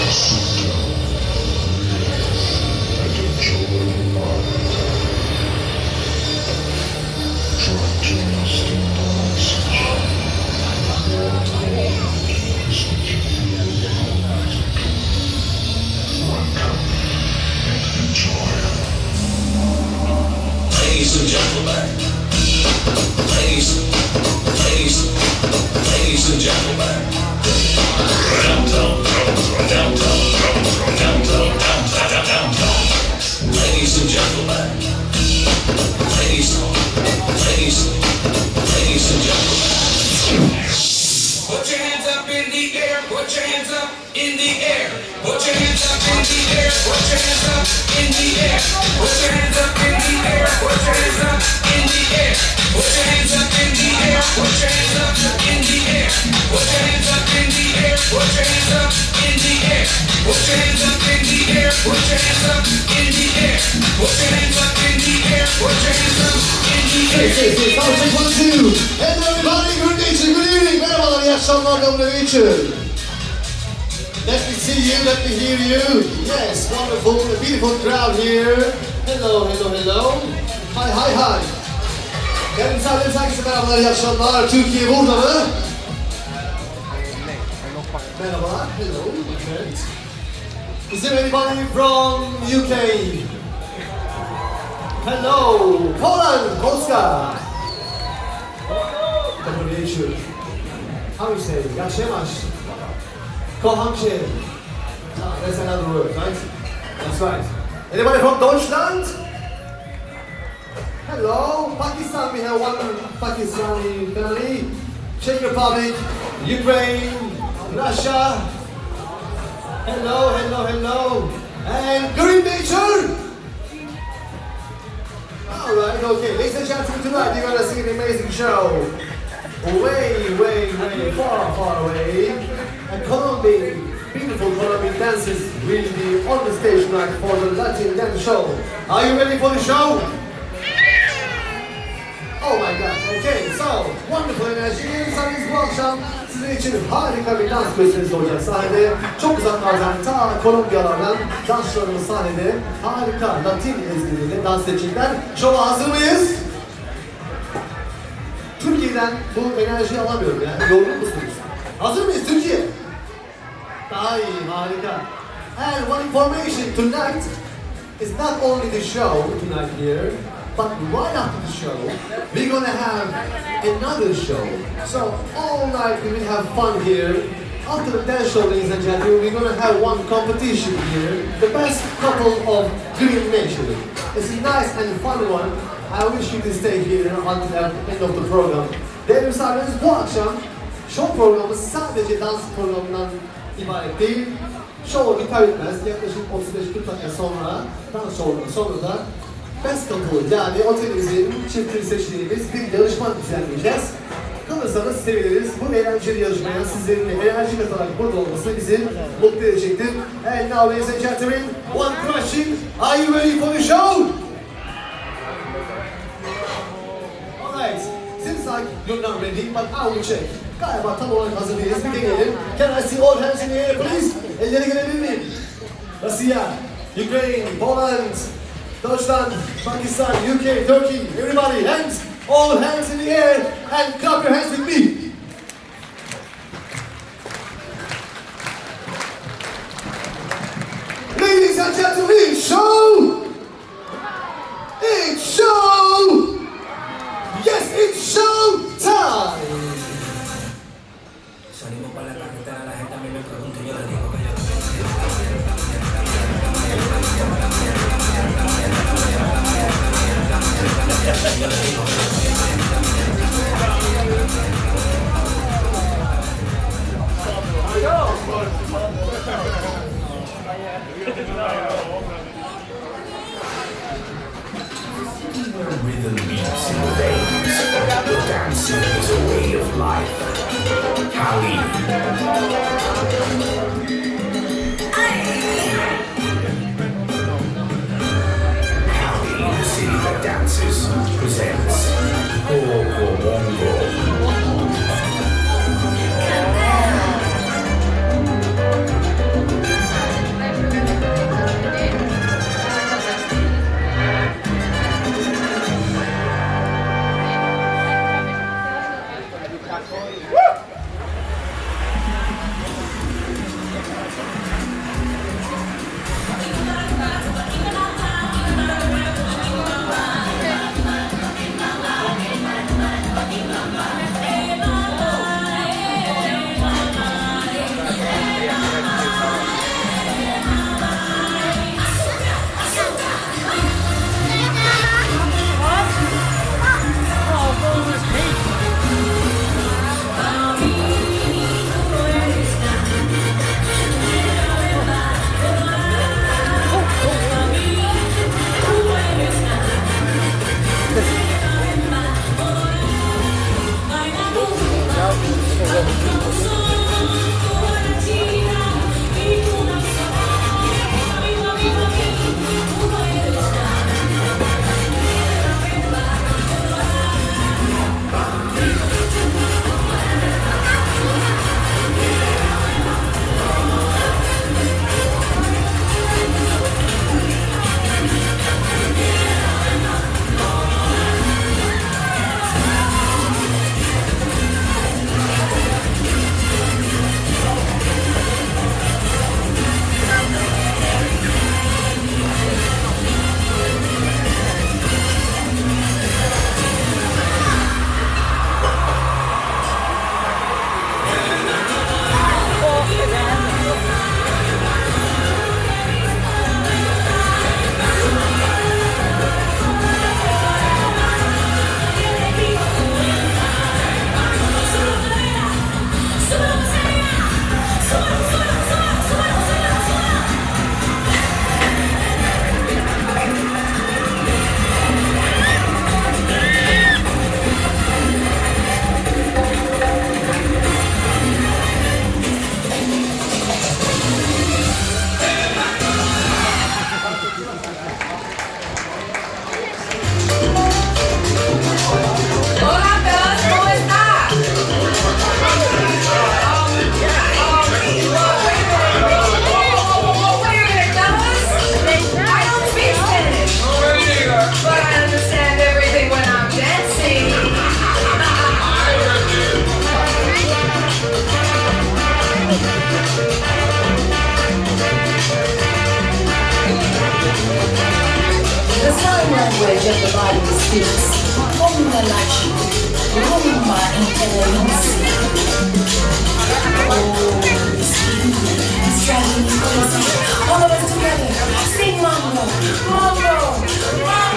Ladies and gentlemen, ladies and gentlemen, downtown, ladies and gentlemen, ladies and gentlemen. Put your hands up in the air, put your hands up in the air, put your hands up in the air, put your hands up in the air, put your hands up in the air, put your hands up in the air, put your hands up in the air, put your hands up in the air, put your hands up in the air, put your hands up in the air, put your hands up in the air, put your hands up in the air, put your hands up in the air, put your hands up in the air. And everybody, good evening, good evening. Merhabalar, iyi akşamlar, good evening. Let me see you, let me hear you. Yes, wonderful, a beautiful crowd here. Hello, hello, hello. Hi, hi, hi. Gelin misafirimiz herkese merhabalar, iyi akşamlar. Türkiye burada mı? Merhabalar, hello, my friends. Is there anybody from UK? Hello, Poland, Polska. Dobry. How you say? Jak się masz? Kocham cię. That's another word, right? That's right. Anybody from Deutschland? Hello, Pakistan. We have one Pakistani family. Czech Republic, Ukraine, Russia. Hello, hello, hello. And Green Nature. Alright, okay. Ladies and gentlemen, tonight you're gonna see an amazing show. Way, far, far away. And Colombian, beautiful Colombian dancers will be on the stage tonight for the Latin dance show. Are you ready for the show? Oh my god, okay, so wonderful enerji. Sanırız bu akşam sizin için harika bir dans gösterisi olacak sahnede. Çok uzaklardan, ta Kolombiyalardan dansçılarımız sahnede harika Latin ezgileriyle dans edecekler. Şova hazır mıyız? Türkiye'den bu enerjiyi alamıyorum yani. Yorgun musunuz? Hazır mıyız Türkiye? Daha iyi, harika. And one information, tonight is not only the show tonight here, but right after the show, we're gonna have another show. So all night we will have fun here. After the dance show, ladies and gentlemen, we're gonna have one competition here. The best couple of Green Nation. It's a nice and fun one. I wish you to stay here until the end of the program. Değerli misafirlerimiz, bu akşam show programımız sadece dans programından ibaret değil. Show biter bitmez, yaklaşık 35-40 dakika sonra, dans show'undan sonra da Best Couple, yani otelimizin çiftini seçtiğimiz bir yarışma düzenleyeceğiz. Kalırsanız seviniriz. Bu eğlenceli yarışmaya sizlerin enerji katarak burada olması bizi mutlu edecektir. And now ladies and gentlemen, one question. Are you ready for the show? Alright, seems like you're not ready, but I will check. Galiba tam olarak hazır değiliz. Bir deneyelim. Can I see all hands in the air, please? Elleri gelebilir miyim? Russia, Ukraine, Poland, Deutschland, Pakistan, UK, Turkey, everybody, hands, all hands in the air, and clap your hands with me. Ladies and gentlemen, show! It's show! Yes, it's show time! Salimos para la carretera, la gente a mí me pregunta y yo le digo que yo Rhythm beats in the veins. The dancing is a way of life. Cali. Cali, the city that dances, presents Bongo Bongo. language of the body speaks. Rumba la chica, rumba inteligencia. Oh, this evening is driving me crazy. All of us together, sing mambo, mambo, mambo.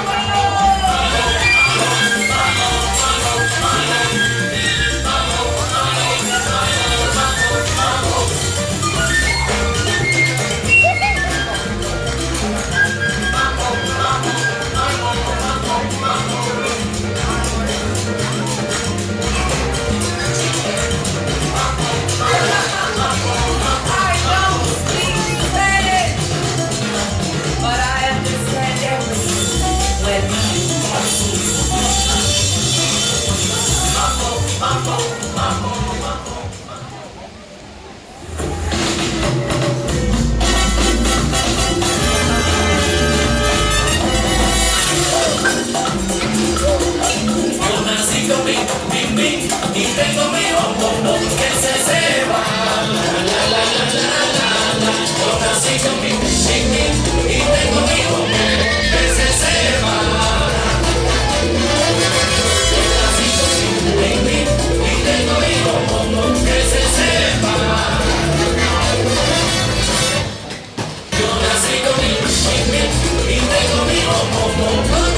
Yo nací con mi, y tengo mi bombón.